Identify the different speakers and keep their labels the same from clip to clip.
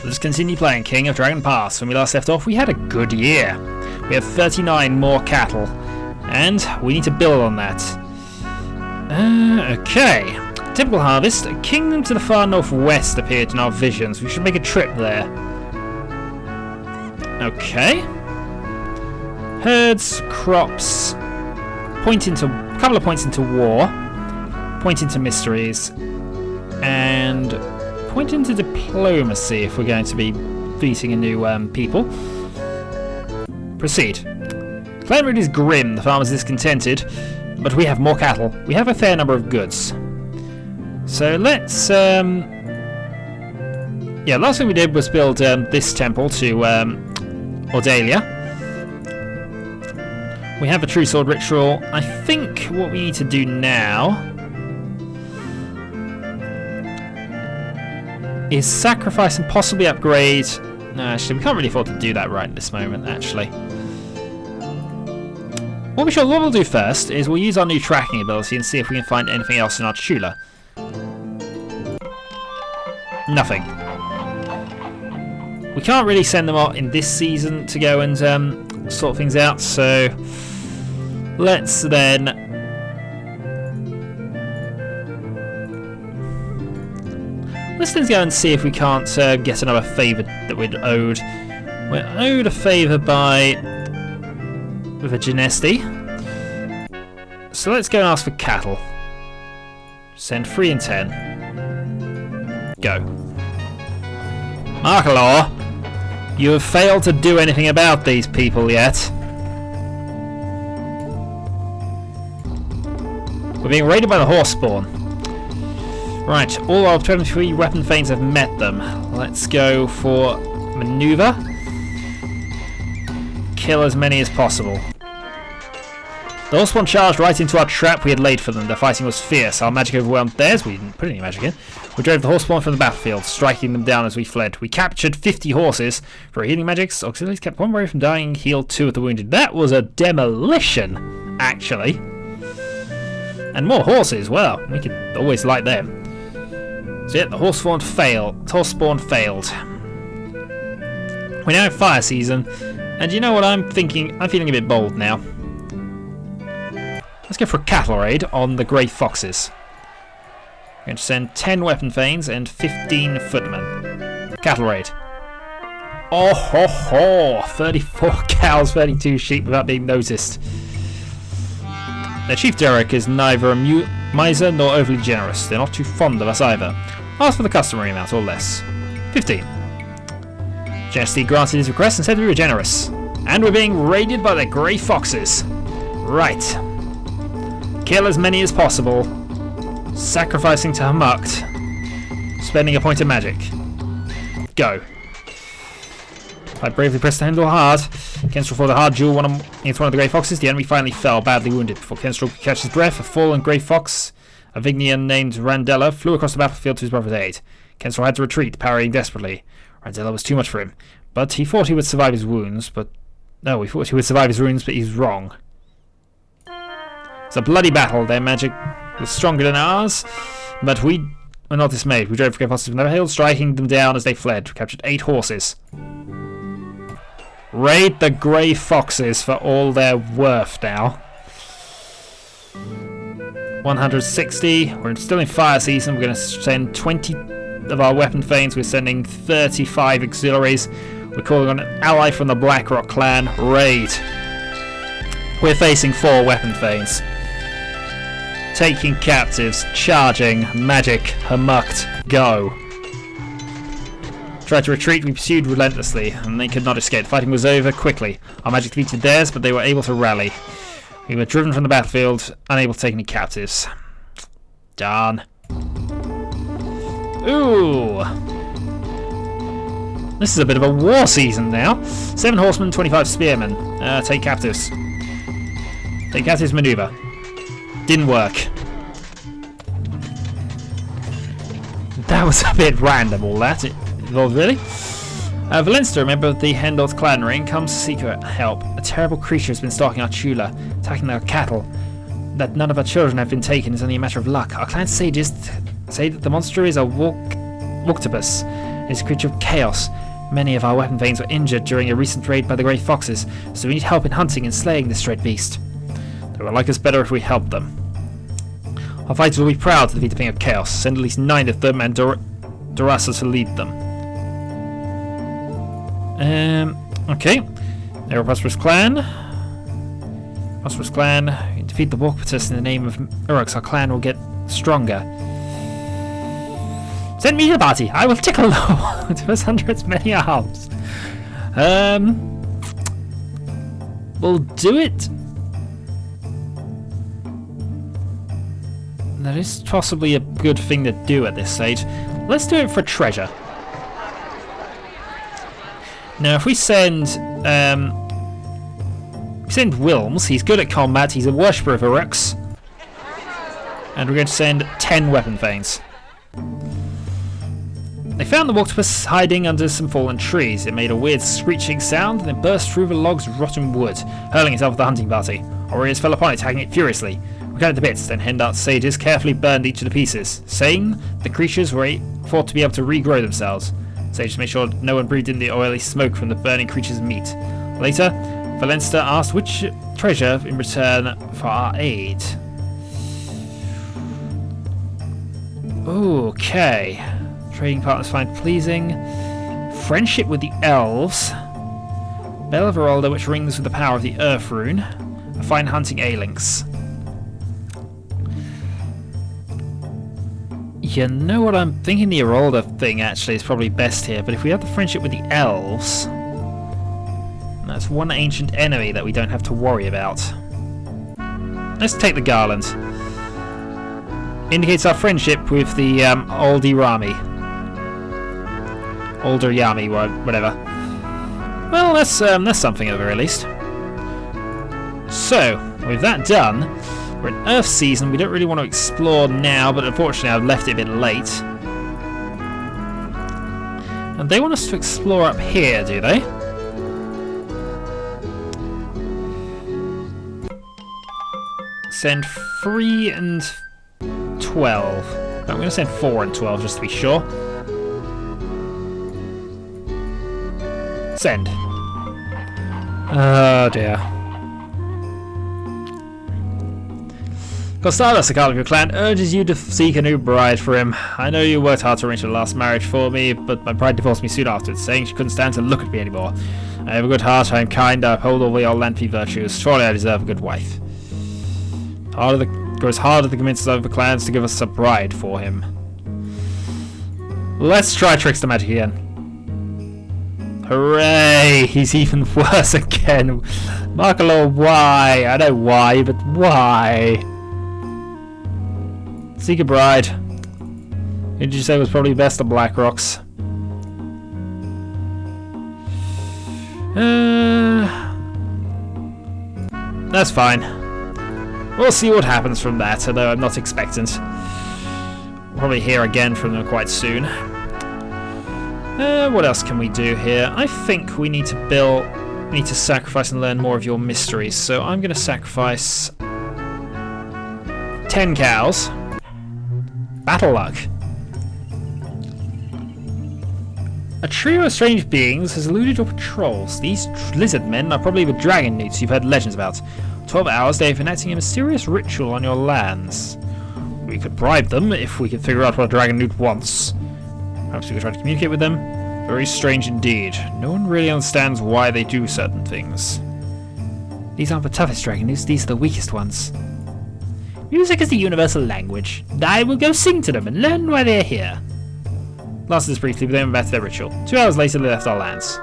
Speaker 1: Let's continue playing King of Dragon Pass. When we last left off, we had a good year. We have 39 more cattle, and we need to build on that. Okay. Typical harvest. A kingdom to the far northwest appeared in our visions. We should make a trip there. Okay. Herds, crops, a couple of points into war, point into mysteries, and point into diplomacy if we're going to be beating a new people. Proceed. Clan route is grim, the farmers discontented, but we have more cattle. We have a fair number of goods. So let's last thing we did was build this temple to Ordalia. We have a true sword ritual. I think what we need to do now is sacrifice and possibly upgrade. No, actually, we can't really afford to do that right at this moment, actually. What we'll do first is we'll use our new tracking ability and see if we can find anything else in our Chula. Nothing. We can't really send them out in this season to go and sort things out, so let's then go and see if we can't get another favour that we're owed. We're owed a favour with a Genesti. So let's go and ask for cattle. Send 3 and 10. Go. Markalor, you have failed to do anything about these people yet. We're being raided by the horse spawn. Right, all our 23 weapon thanes have met them. Let's go for maneuver. Kill as many as possible. The horse spawn charged right into our trap we had laid for them. Their fighting was fierce. Our magic overwhelmed theirs. We didn't put any magic in. We drove the horse spawn from the battlefield, striking them down as we fled. We captured 50 horses. For our healing magics, auxiliaries kept one warrior from dying, healed 2 of the wounded. That was a demolition, actually. And more horses, well, we could always like them. So yeah, the horse spawn failed. We're now in fire season, and you know what I'm thinking? I'm feeling a bit bold now. Let's go for a cattle raid on the grey foxes. We're going to send 10 weapon thanes and 15 footmen. Cattle raid. Oh ho ho! 34 cows, 32 sheep without being noticed. Their chief Derek is neither a miser nor overly generous. They're not too fond of us either. Ask for the customary amount or less. 15. Genesti granted his request and said we were generous. And we're being raided by the grey foxes. Right. Kill as many as possible. Sacrificing to Hamukt. Spending a point of magic. Go. I bravely pressed the handle hard. Kenstrel fought a hard duel against one of the grey foxes. The enemy finally fell, badly wounded. Before Kenstrel could catch his breath, a fallen grey fox, a Vignian named Randella, flew across the battlefield to his brother's aid. Kenstrel had to retreat, parrying desperately. Randella was too much for him. But he thought he would survive his wounds, but he was wrong. It's a bloody battle. Their magic was stronger than ours, but we were not dismayed. We drove grey foxes from the hill, striking them down as they fled. We captured 8 horses. Raid the grey foxes for all their worth now. 160. We're still in fire season. We're going to send 20 of our weapon thanes. We're sending 35 auxiliaries. We're calling on an ally from the Blackrock clan. Raid. We're facing 4 weapon thanes. Taking captives. Charging. Magic. Hamukt. Go. Tried to retreat, we pursued relentlessly, and they could not escape. The fighting was over quickly. Our magic defeated theirs, but they were able to rally. We were driven from the battlefield, unable to take any captives. Darn. Ooh. This is a bit of a war season now. 7 horsemen, 25 spearmen. Take captives. Take captives maneuver. Didn't work. That was a bit random, all that. Well, really? Valensta, a member of the Hendor's clan ring, comes to seek her help. A terrible creature has been stalking our Chula, attacking our cattle. That none of our children have been taken is only a matter of luck. Our clan sages say that the monster is a Wuktopus, It's a creature of chaos. Many of our weapon veins were injured during a recent raid by the Grey Foxes, so we need help in hunting and slaying this dread beast. They will like us better if we help them. Our fighters will be proud to defeat the Thing of Chaos. Send at least 9 of them and Durasa to lead them. Okay. They're a prosperous clan. Prosperous clan. You defeat the Walkers in the name of Uruks. Our clan will get stronger. Send me to the party. I will tickle low to us under its many arms. We'll do it. That is possibly a good thing to do at this stage. Let's do it for treasure. Now, if we send Wilms, he's good at combat. He's a worshipper of Uruks, and we're going to send 10 weapon veins. They found the octopus hiding under some fallen trees. It made a weird screeching sound and then burst through the logs of rotten wood, hurling itself at the hunting party. Our warriors fell upon it, tagging it furiously. We cut it to bits, then Hendart's sages carefully burned each of the pieces, saying the creatures were thought to be able to regrow themselves. Sages made sure no one breathed in the oily smoke from the burning creature's meat. Later, Valenster asked which treasure in return for our aid. Okay. Trading partners find pleasing. Friendship with the elves. Bell of Herolda, which rings with the power of the Earth Rune. A fine hunting A-Lynx. You know what, I'm thinking the Herolda thing actually is probably best here, but if we have the friendship with the elves, that's one ancient enemy that we don't have to worry about. Let's take the garland. Indicates our friendship with the Older Yami, whatever. Well, that's something at the very least. So, with that done, we're in Earth season. We don't really want to explore now, but unfortunately I've left it a bit late. And they want us to explore up here, do they? Send 3 and 12. No, I'm going to send 4 and 12 just to be sure. Send. Oh dear. Costados, the Carl of your clan, urges you to seek a new bride for him. I know you worked hard to arrange the last marriage for me, but my bride divorced me soon afterwards, saying she couldn't stand to look at me anymore. I have a good heart, I am kind, I uphold all the old Lanfy virtues. Surely I deserve a good wife. Grows harder to convince the other clans to give us a bride for him. Let's try Trickster Magic again. Hooray! He's even worse again. Markalo, why? I know why, but why? Seek a bride. Who did you say was probably best of Black Rocks? That's fine. We'll see what happens from that, although I'm not expectant. We'll probably hear again from them quite soon. What else can we do here? I think we need to sacrifice and learn more of your mysteries. So I'm going to sacrifice 10 cows. Battle luck. A trio of strange beings has eluded your patrols. These lizard men are probably the dragon newts you've heard legends about. 12 hours they have enacting a mysterious ritual on your lands. We could bribe them if we could figure out what a dragon newt wants. Perhaps we could try to communicate with them. Very strange indeed. No one really understands why they do certain things. These aren't the toughest dragon newts, these are the weakest ones. Music is the universal language. I will go sing to them and learn why they are here. Lasted this briefly, but then went back to their ritual. 2 hours later, they left our lands.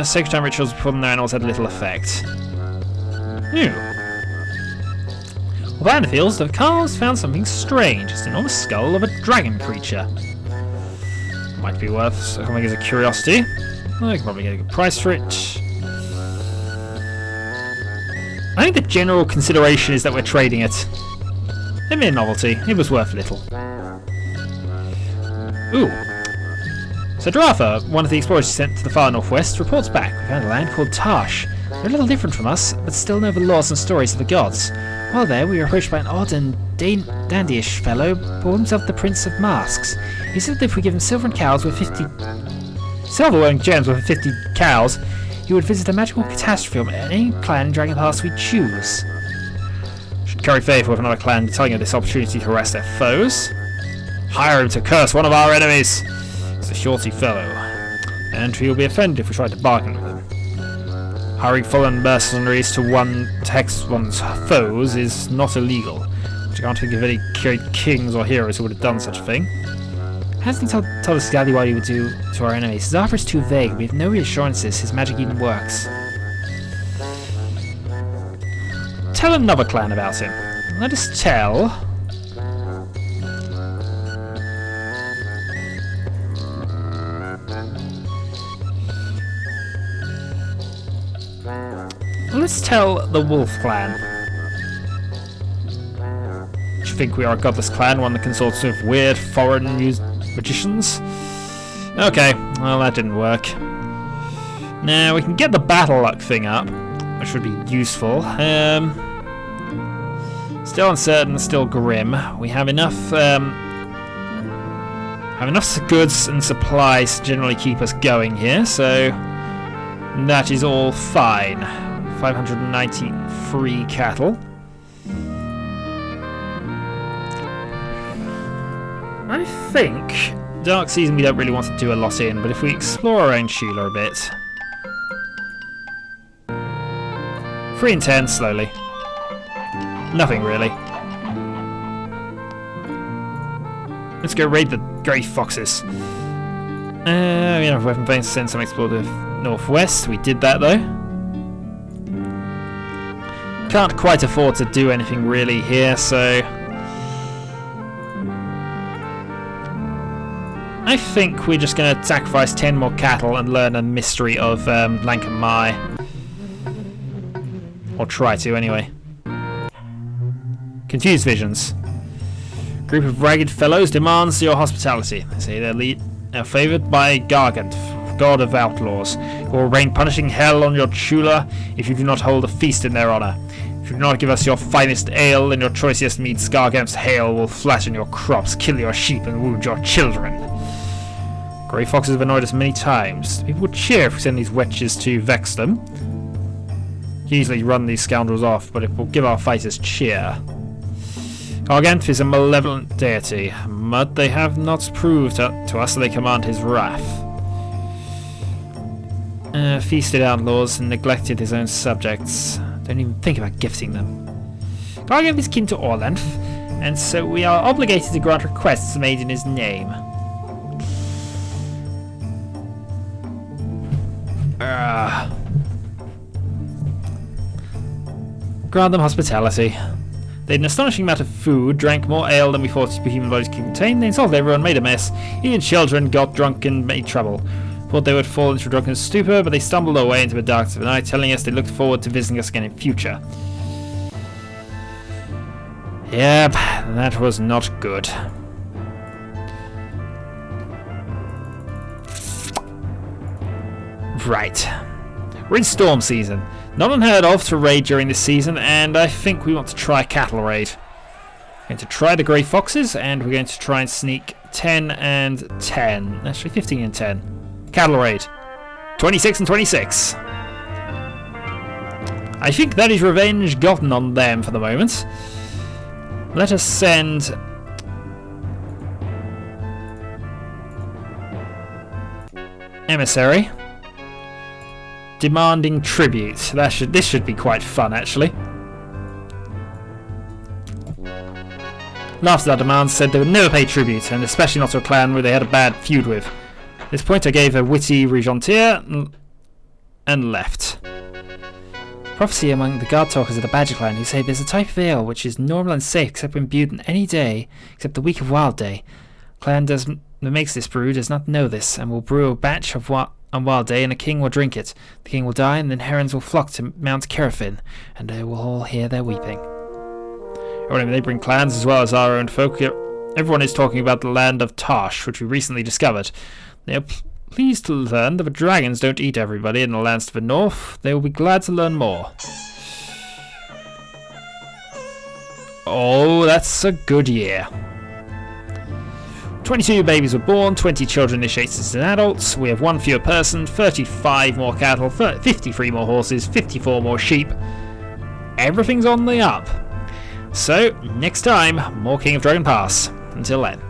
Speaker 1: Sacred time rituals performed in their animals had little effect. Well, in the fields, the Carls found something strange. It's the enormous skull of a dragon creature. Might be worth something as a curiosity. I can probably get a good price for it. I think the general consideration is that we're trading it. It made a novelty. It was worth little. Ooh. So Dratha, one of the explorers sent to the far northwest, reports back. We found a land called Tarsh. They're a little different from us, but still know the laws and stories of the gods. While there, we were approached by an odd and dandyish fellow who called himself the Prince of Masks. He said that if we give him silver and cows with 50... silver and gems with 50 cows, he would visit a magical catastrophe on any clan dragon pass we choose. Should curry favour with another clan telling him this opportunity to harass their foes. Hire him to curse one of our enemies. He's a shorty fellow, and he'll be offended if we try to bargain with him. Hiring fallen mercenaries to hex one's foes is not illegal, but I can't think of any great kings or heroes who would have done such a thing. Hasn't he told us exactly what he would do to our enemies? His offer is too vague. We have no reassurances his magic even works. Tell another clan about him. Let us tell... let's tell the Wolf Clan. Do you think we are a godless clan, one that consorts with weird foreign magicians? Okay, well that didn't work. Now we can get the battle luck thing up, which would be useful. Still uncertain, still grim. We have enough goods and supplies to generally keep us going here, so that is all fine. 593 cattle. I think Dark Season we don't really want to do a lot in, but if we explore around Shula a bit. 3 and 10 slowly. Nothing really. Let's go raid the Grey Foxes. We have weapon veins to send some explorer to northwest. We did that though. Can't quite afford to do anything really here, so I think we're just going to sacrifice 10 more cattle and learn a mystery of Lankan Mai. Or try to, anyway. Confused Visions. Group of ragged fellows demands your hospitality. They say they're favoured by Gargant, god of outlaws, who will rain punishing hell on your Chula if you do not hold a feast in their honour. If you do not give us your finest ale and your choicest meat, Gargant's hail will flatten your crops, kill your sheep, and wound your children. Grey Foxes have annoyed us many times. People would cheer if we send these wretches to vex them. Easily run these scoundrels off, but it will give our fighters cheer. Gargant is a malevolent deity, but they have not proved to us that they command his wrath. Feasted outlaws and neglected his own subjects. Don't even think about gifting them. Gargant is kin to Orlanth, and so we are obligated to grant requests made in his name. Grant them hospitality. They had an astonishing amount of food, drank more ale than we thought human bodies could contain. They insulted everyone, made a mess. Even children got drunk and made trouble. Thought they would fall into a drunken stupor, but they stumbled away into the darkness of the night, telling us they looked forward to visiting us again in future. Yep, that was not good. Right. We're in storm season. Not unheard of to raid during this season, and I think we want to try cattle raid. We're going to try the Grey Foxes, and we're going to try and sneak 10 and 10. Actually, 15 and 10. Cattle raid. 26 and 26. I think that is revenge gotten on them for the moment. Let us send... emissary. Demanding tribute. This should be quite fun, actually. Laughed at our demands, said they would never pay tribute, and especially not to a clan where they had a bad feud with. At this point I gave a witty rejointure and left. Prophecy among the guard talkers of the Badger clan who say there's a type of ale which is normal and safe except when brewed on any day except the week of Wild Day. Clan that makes this brew does not know this and will brew a batch of on Wild Day and a king will drink it. The king will die and then herons will flock to Mount Kerafin and they will all hear their weeping. Remember, they bring clans as well as our own folk. Everyone is talking about the land of Tosh, which we recently discovered. They are pleased to learn that the dragons don't eat everybody in the lands to the north. They will be glad to learn more. Oh, that's a good year. 22 babies were born, 20 children initiated as adults. We have 1 fewer person, 35 more cattle, 53 more horses, 54 more sheep. Everything's on the up. So, next time, more King of Dragon Pass. Until then.